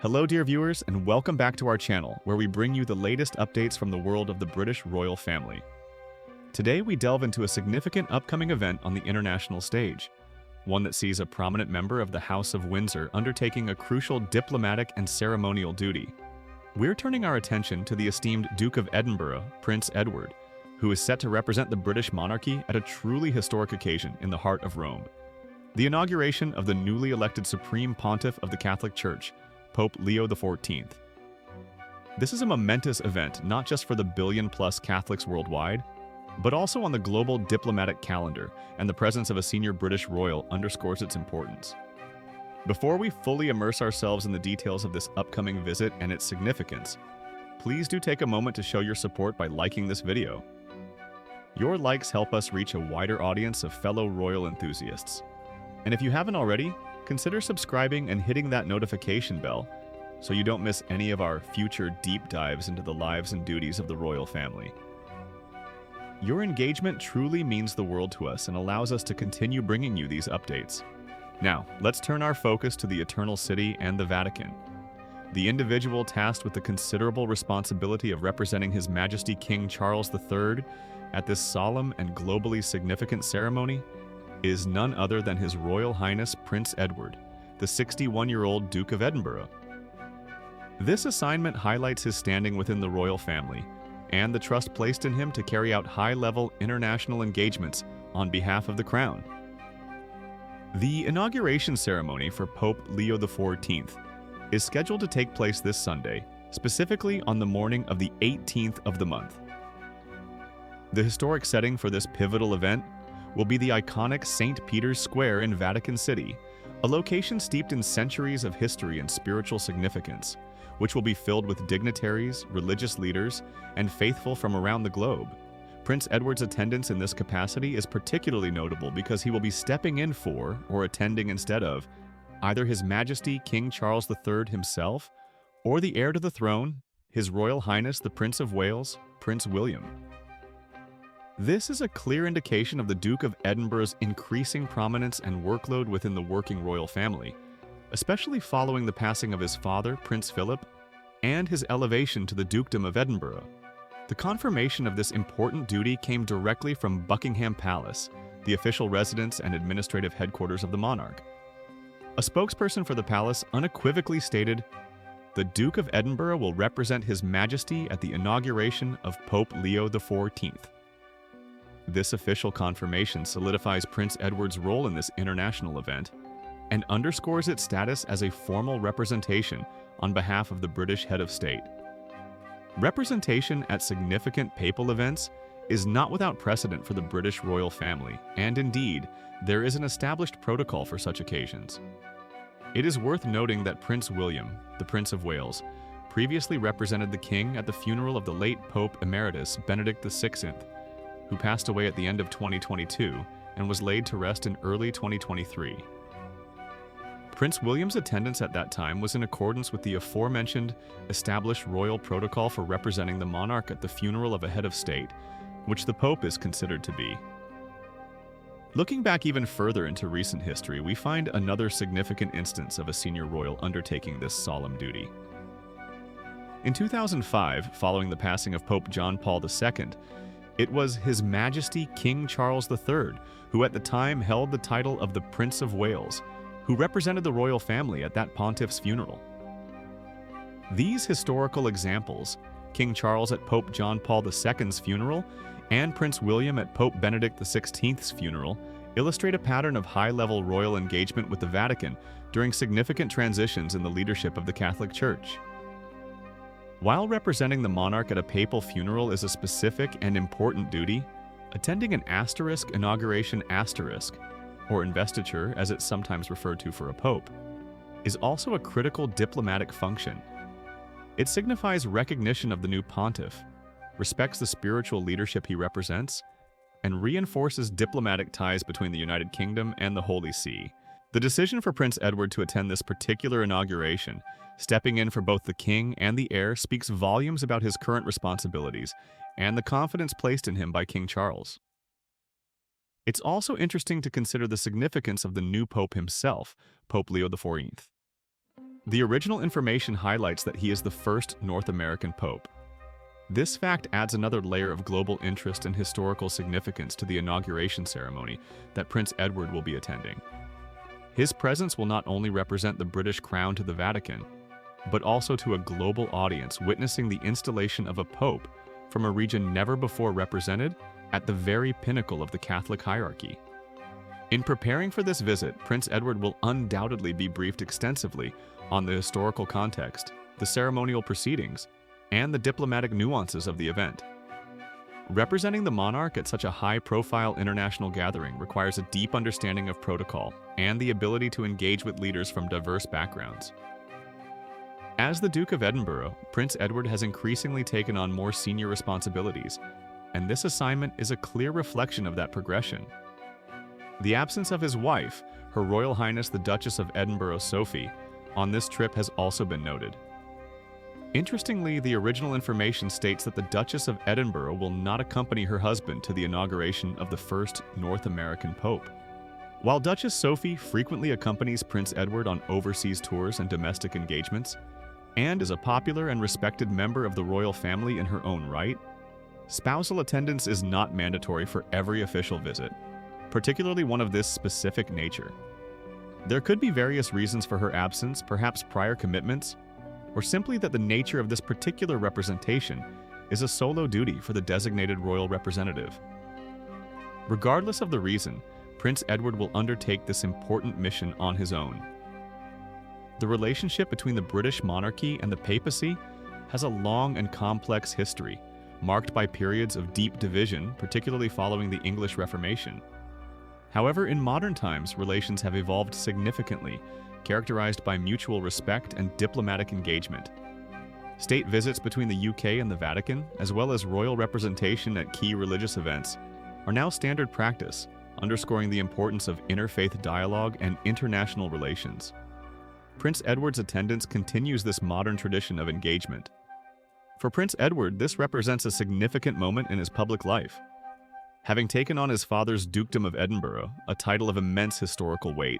Hello dear viewers, and welcome back to our channel, where we bring you the latest updates from the world of the British royal family. Today we delve into a significant upcoming event on the international stage, one that sees a prominent member of the House of Windsor undertaking a crucial diplomatic and ceremonial duty. We're turning our attention to the esteemed Duke of Edinburgh, Prince Edward, who is set to represent the British monarchy at a truly historic occasion in the heart of Rome: the inauguration of the newly elected Supreme Pontiff of the Catholic Church, Pope Leo XIV. This is a momentous event not just for the billion-plus Catholics worldwide, but also on the global diplomatic calendar, and the presence of a senior British royal underscores its importance. Before we fully immerse ourselves in the details of this upcoming visit and its significance, please do take a moment to show your support by liking this video. Your likes help us reach a wider audience of fellow royal enthusiasts. And if you haven't already, consider subscribing and hitting that notification bell so you don't miss any of our future deep dives into the lives and duties of the royal family. Your engagement truly means the world to us and allows us to continue bringing you these updates. Now, let's turn our focus to the Eternal City and the Vatican. The individual tasked with the considerable responsibility of representing His Majesty King Charles III at this solemn and globally significant ceremony is none other than His Royal Highness Prince Edward, the 61-year-old Duke of Edinburgh. This assignment highlights his standing within the royal family and the trust placed in him to carry out high-level international engagements on behalf of the Crown. The inauguration ceremony for Pope Leo XIV is scheduled to take place this Sunday, specifically on the morning of the 18th of the month. The historic setting for this pivotal event will be the iconic St. Peter's Square in Vatican City, a location steeped in centuries of history and spiritual significance, which will be filled with dignitaries, religious leaders, and faithful from around the globe. Prince Edward's attendance in this capacity is particularly notable because he will be stepping in for, or attending instead of, either His Majesty King Charles III himself, or the heir to the throne, His Royal Highness the Prince of Wales, Prince William. This is a clear indication of the Duke of Edinburgh's increasing prominence and workload within the working royal family, especially following the passing of his father, Prince Philip, and his elevation to the Dukedom of Edinburgh. The confirmation of this important duty came directly from Buckingham Palace, the official residence and administrative headquarters of the monarch. A spokesperson for the palace unequivocally stated, "The Duke of Edinburgh will represent His Majesty at the inauguration of Pope Leo XIV." This official confirmation solidifies Prince Edward's role in this international event and underscores its status as a formal representation on behalf of the British head of state. Representation at significant papal events is not without precedent for the British royal family, and indeed, there is an established protocol for such occasions. It is worth noting that Prince William, the Prince of Wales, previously represented the King at the funeral of the late Pope Emeritus Benedict XVI, who passed away at the end of 2022 and was laid to rest in early 2023. Prince William's attendance at that time was in accordance with the aforementioned established royal protocol for representing the monarch at the funeral of a head of state, which the Pope is considered to be. Looking back even further into recent history, we find another significant instance of a senior royal undertaking this solemn duty. In 2005, following the passing of Pope John Paul II, it was His Majesty King Charles III, who at the time held the title of the Prince of Wales, who represented the royal family at that pontiff's funeral. These historical examples, King Charles at Pope John Paul II's funeral and Prince William at Pope Benedict XVI's funeral, illustrate a pattern of high-level royal engagement with the Vatican during significant transitions in the leadership of the Catholic Church. While representing the monarch at a papal funeral is a specific and important duty, attending an inauguration or investiture, as it's sometimes referred to for a pope, is also a critical diplomatic function. It signifies recognition of the new pontiff, respects the spiritual leadership he represents, and reinforces diplomatic ties between the United Kingdom and the Holy See. The decision for Prince Edward to attend this particular inauguration, stepping in for both the king and the heir, speaks volumes about his current responsibilities and the confidence placed in him by King Charles. It's also interesting to consider the significance of the new pope himself, Pope Leo XIV. The original information highlights that he is the first North American pope. This fact adds another layer of global interest and historical significance to the inauguration ceremony that Prince Edward will be attending. His presence will not only represent the British crown to the Vatican, but also to a global audience witnessing the installation of a pope from a region never before represented at the very pinnacle of the Catholic hierarchy. In preparing for this visit, Prince Edward will undoubtedly be briefed extensively on the historical context, the ceremonial proceedings, and the diplomatic nuances of the event. Representing the monarch at such a high-profile international gathering requires a deep understanding of protocol and the ability to engage with leaders from diverse backgrounds. As the Duke of Edinburgh, Prince Edward has increasingly taken on more senior responsibilities, and this assignment is a clear reflection of that progression. The absence of his wife, Her Royal Highness the Duchess of Edinburgh Sophie, on this trip has also been noted. Interestingly, the original information states that the Duchess of Edinburgh will not accompany her husband to the inauguration of the first North American Pope. While Duchess Sophie frequently accompanies Prince Edward on overseas tours and domestic engagements, and is a popular and respected member of the royal family in her own right, spousal attendance is not mandatory for every official visit, particularly one of this specific nature. There could be various reasons for her absence, perhaps prior commitments, or simply that the nature of this particular representation is a solo duty for the designated royal representative. Regardless of the reason, Prince Edward will undertake this important mission on his own. The relationship between the British monarchy and the papacy has a long and complex history, marked by periods of deep division, particularly following the English Reformation. However, in modern times, relations have evolved significantly, characterized by mutual respect and diplomatic engagement. State visits between the UK and the Vatican, as well as royal representation at key religious events, are now standard practice, underscoring the importance of interfaith dialogue and international relations. Prince Edward's attendance continues this modern tradition of engagement. For Prince Edward, this represents a significant moment in his public life. Having taken on his father's Dukedom of Edinburgh, a title of immense historical weight,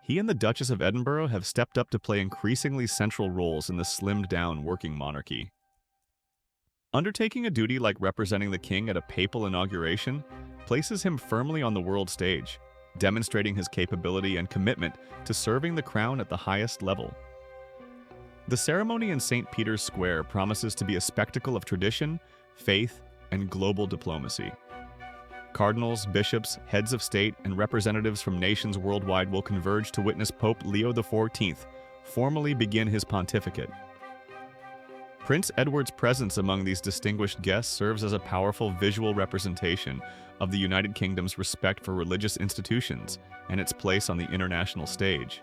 he and the Duchess of Edinburgh have stepped up to play increasingly central roles in the slimmed-down working monarchy. Undertaking a duty like representing the king at a papal inauguration places him firmly on the world stage, demonstrating his capability and commitment to serving the crown at the highest level. The ceremony in St. Peter's Square promises to be a spectacle of tradition, faith, and global diplomacy. Cardinals, bishops, heads of state, and representatives from nations worldwide will converge to witness Pope Leo XIV formally begin his pontificate. Prince Edward's presence among these distinguished guests serves as a powerful visual representation of the United Kingdom's respect for religious institutions and its place on the international stage.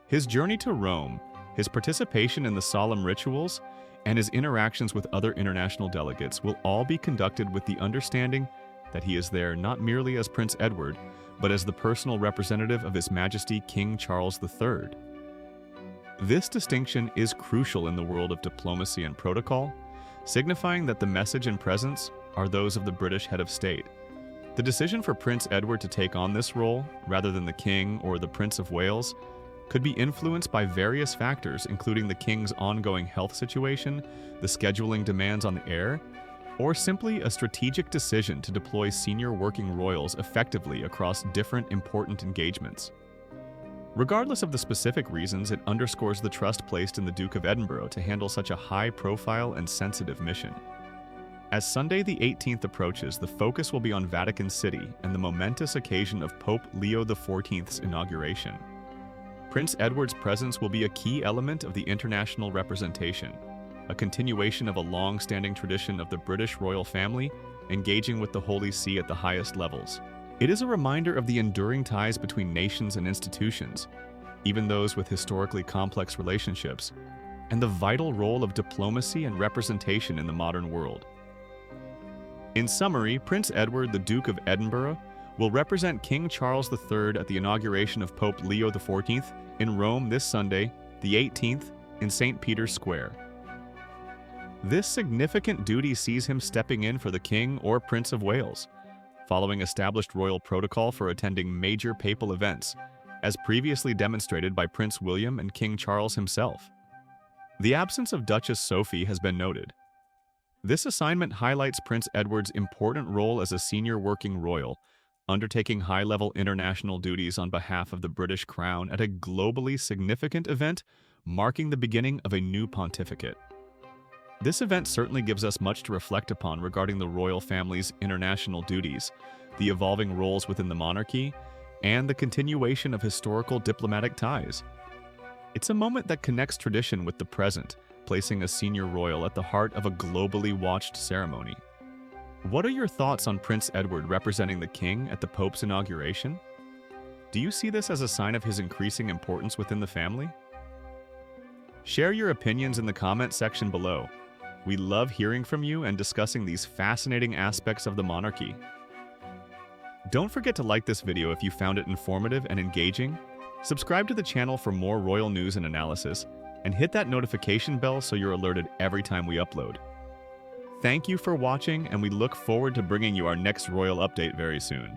His journey to Rome, his participation in the solemn rituals, and his interactions with other international delegates will all be conducted with the understanding that he is there not merely as Prince Edward, but as the personal representative of His Majesty King Charles III. This distinction is crucial in the world of diplomacy and protocol, signifying that the message and presence are those of the British head of state. The decision for Prince Edward to take on this role, rather than the King or the Prince of Wales, could be influenced by various factors, including the King's ongoing health situation, the scheduling demands on the heir, or simply a strategic decision to deploy senior working royals effectively across different important engagements. Regardless of the specific reasons, it underscores the trust placed in the Duke of Edinburgh to handle such a high-profile and sensitive mission. As Sunday the 18th approaches, the focus will be on Vatican City and the momentous occasion of Pope Leo XIV's inauguration. Prince Edward's presence will be a key element of the international representation, a continuation of a long-standing tradition of the British royal family engaging with the Holy See at the highest levels. It is a reminder of the enduring ties between nations and institutions, even those with historically complex relationships, and the vital role of diplomacy and representation in the modern world. In summary, Prince Edward, the Duke of Edinburgh, will represent King Charles III at the inauguration of Pope Leo XIV in Rome this Sunday, the 18th, in St. Peter's Square. This significant duty sees him stepping in for the King or Prince of Wales, following established royal protocol for attending major papal events, as previously demonstrated by Prince William and King Charles himself. The absence of Duchess Sophie has been noted. This assignment highlights Prince Edward's important role as a senior working royal, undertaking high-level international duties on behalf of the British Crown at a globally significant event marking the beginning of a new pontificate. This event certainly gives us much to reflect upon regarding the royal family's international duties, the evolving roles within the monarchy, and the continuation of historical diplomatic ties. It's a moment that connects tradition with the present, placing a senior royal at the heart of a globally watched ceremony. What are your thoughts on Prince Edward representing the king at the Pope's inauguration? Do you see this as a sign of his increasing importance within the family? Share your opinions in the comment section below. We love hearing from you and discussing these fascinating aspects of the monarchy. Don't forget to like this video if you found it informative and engaging, subscribe to the channel for more royal news and analysis, and hit that notification bell so you're alerted every time we upload. Thank you for watching, and we look forward to bringing you our next royal update very soon.